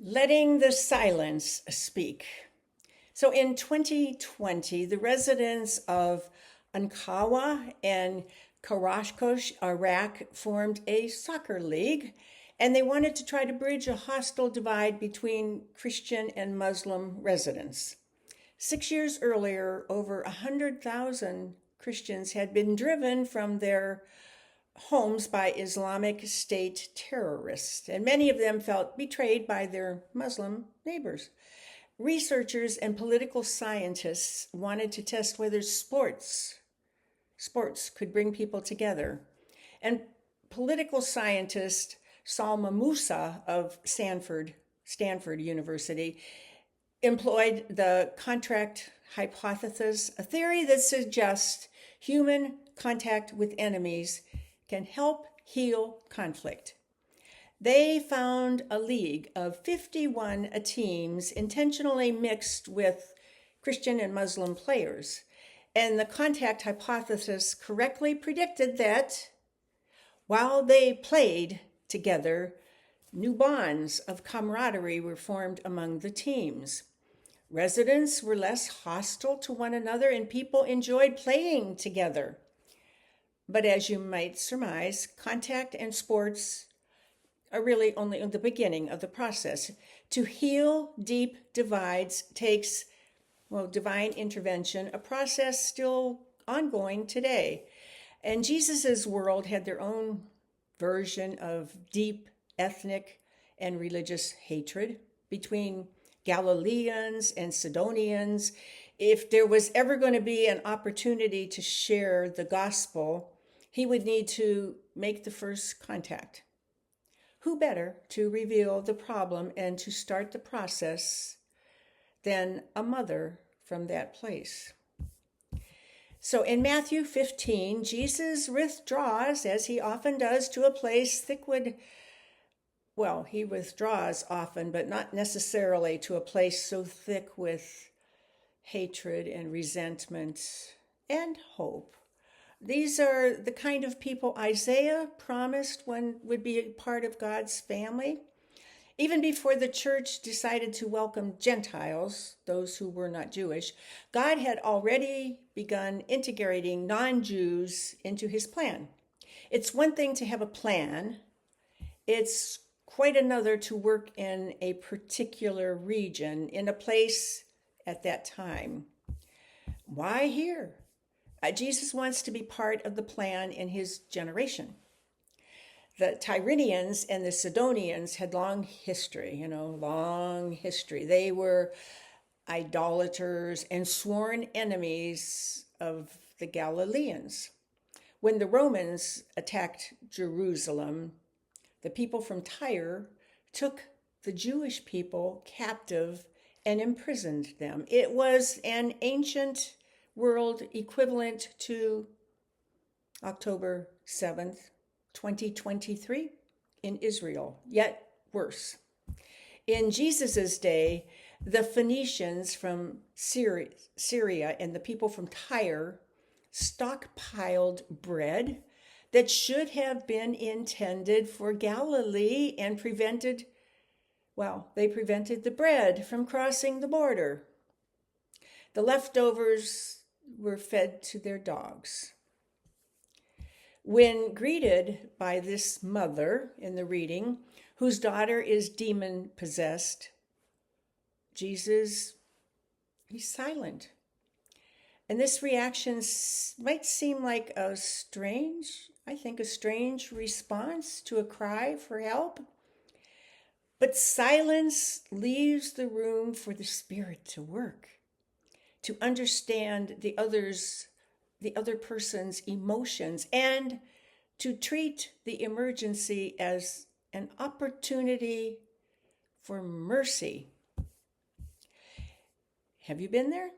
Letting the silence speak. So in 2020, the residents of Ankawa and Karashkosh, Iraq, formed a soccer league, and they wanted to try to bridge a hostile divide between Christian and Muslim residents. 6 years earlier, over 100,000 Christians had been driven from their homes by Islamic State terrorists, and many of them felt betrayed by their Muslim neighbors. Researchers and political scientists wanted to test whether sports could bring people together. And political scientist Salma Musa of Stanford University employed the contact hypothesis, a theory that suggests human contact with enemies can help heal conflict. They found a league of 51 teams intentionally mixed with Christian and Muslim players. And the contact hypothesis correctly predicted that while they played together, new bonds of camaraderie were formed among the teams. Residents were less hostile to one another and people enjoyed playing together. But as you might surmise, contact and sports are really only the beginning of the process. To heal deep divides takes, divine intervention, a process still ongoing today. And Jesus's world had their own version of deep ethnic and religious hatred between Galileans and Sidonians. If there was ever going to be an opportunity to share the gospel, he would need to make the first contact. Who better to reveal the problem and to start the process than a mother from that place? So in Matthew 15, Jesus withdraws, as he often does, to a place thick with, he withdraws often, but not necessarily to a place so thick with hatred and resentment and hope. These are the kind of people Isaiah promised one would be a part of God's family. Even before the church decided to welcome Gentiles, those who were not Jewish, God had already begun integrating non-Jews into his plan. It's one thing to have a plan. It's quite another to work in a particular region, in a place at that time. Why here? Jesus wants to be part of the plan in his generation. The Tyrians and the Sidonians had long history. They were idolaters and sworn enemies of the Galileans. When the Romans attacked Jerusalem, the people from Tyre took the Jewish people captive and imprisoned them. It was an ancient world equivalent to October 7th, 2023 in Israel, yet worse. In Jesus's day, the Phoenicians from Syria and the people from Tyre stockpiled bread that should have been intended for Galilee and prevented the bread from crossing the border. The leftovers were fed to their dogs. When greeted by this mother in the reading, whose daughter is demon-possessed, Jesus, he's silent. And this reaction might seem like a strange response to a cry for help. But silence leaves the room for the Spirit to work, to understand the other person's emotions, and to treat the emergency as an opportunity for mercy. Have you been there?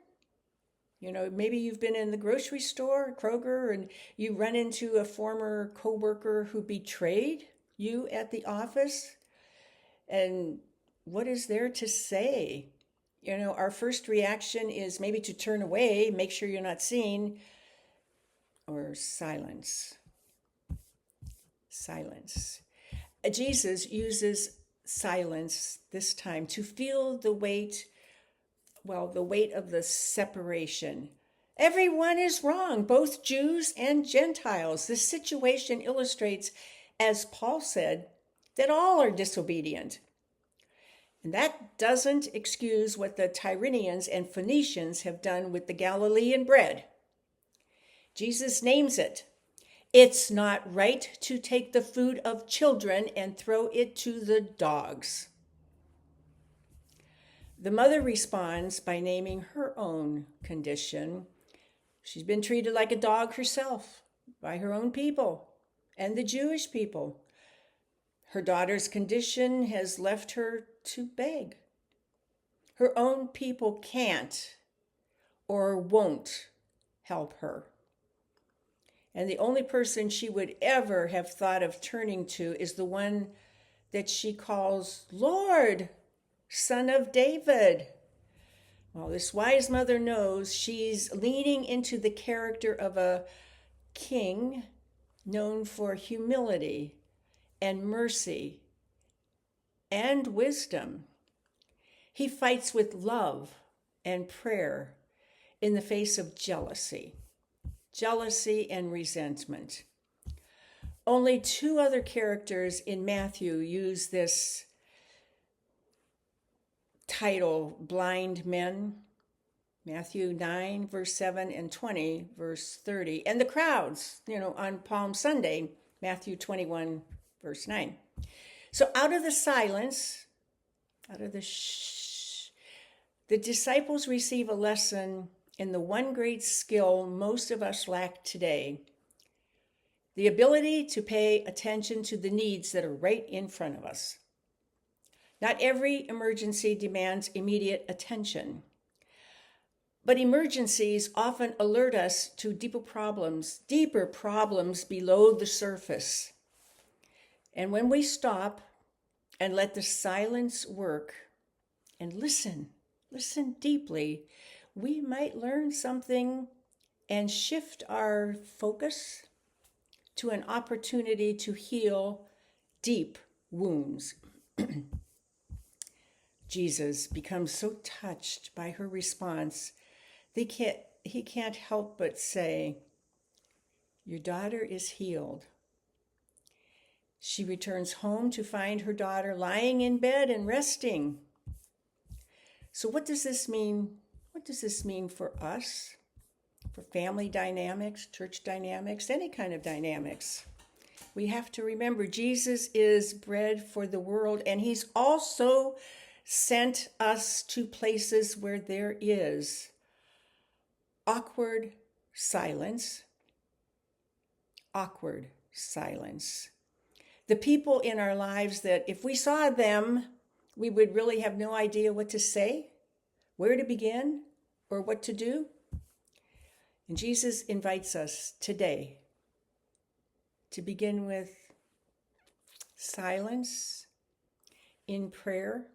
Maybe you've been in the grocery store, Kroger, and you run into a former coworker who betrayed you at the office. And what is there to say? Our first reaction is maybe to turn away, make sure you're not seen, or silence. Silence. Jesus uses silence this time to feel the weight, the weight of the separation. Everyone is wrong, both Jews and Gentiles. This situation illustrates, as Paul said, that all are disobedient. And that doesn't excuse what the Tyrians and Phoenicians have done with the Galilean bread. Jesus names it. It's not right to take the food of children and throw it to the dogs. The mother responds by naming her own condition. She's been treated like a dog herself by her own people and the Jewish people. Her daughter's condition has left her to beg. Her own people can't or won't help her. And the only person she would ever have thought of turning to is the one that she calls Lord, Son of David. Well, this wise mother knows she's leaning into the character of a king known for humility and mercy and wisdom. He fights with love and prayer in the face of jealousy and resentment. Only two other characters in Matthew use this title, blind men. Matthew 9, verse 7, and 20, verse 30. And the crowds, on Palm Sunday, Matthew 21, verse 9. So out of the silence, out of the shh, the disciples receive a lesson in the one great skill most of us lack today, the ability to pay attention to the needs that are right in front of us. Not every emergency demands immediate attention, but emergencies often alert us to deeper problems below the surface. And when we stop and let the silence work and listen deeply, we might learn something and shift our focus to an opportunity to heal deep wounds. Jesus becomes so touched by her response, he can't help but say, "Your daughter is healed." She returns home to find her daughter lying in bed and resting. So what does this mean? What does this mean for us? For family dynamics, church dynamics, any kind of dynamics? We have to remember Jesus is bread for the world, and he's also sent us to places where there is awkward silence. The people in our lives that if we saw them, we would really have no idea what to say, where to begin, or what to do. And Jesus invites us today to begin with silence in prayer,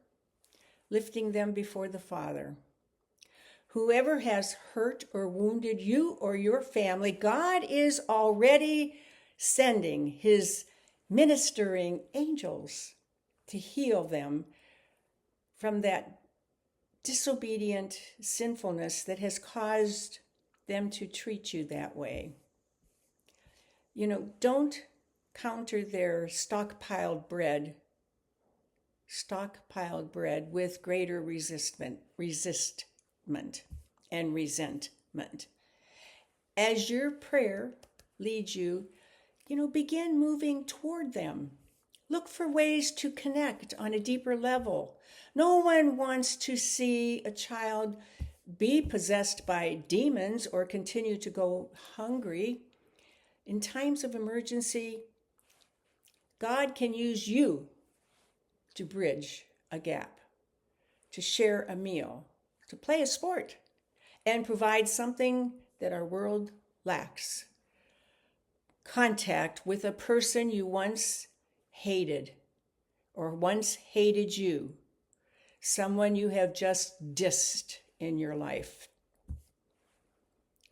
lifting them before the Father. Whoever has hurt or wounded you or your family, God is already sending his ministering angels to heal them from that disobedient sinfulness that has caused them to treat you that way. Don't counter their stockpiled bread with greater resistment and resentment. As your prayer leads you, begin moving toward them. Look for ways to connect on a deeper level. No one wants to see a child be possessed by demons or continue to go hungry. In times of emergency, God can use you to bridge a gap, to share a meal, to play a sport, and provide something that our world lacks. Contact with a person you once hated or once hated you, someone you have just dissed in your life.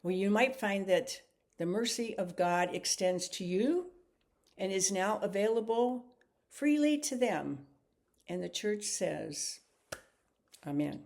Well, you might find that the mercy of God extends to you and is now available freely to them. And the church says, Amen.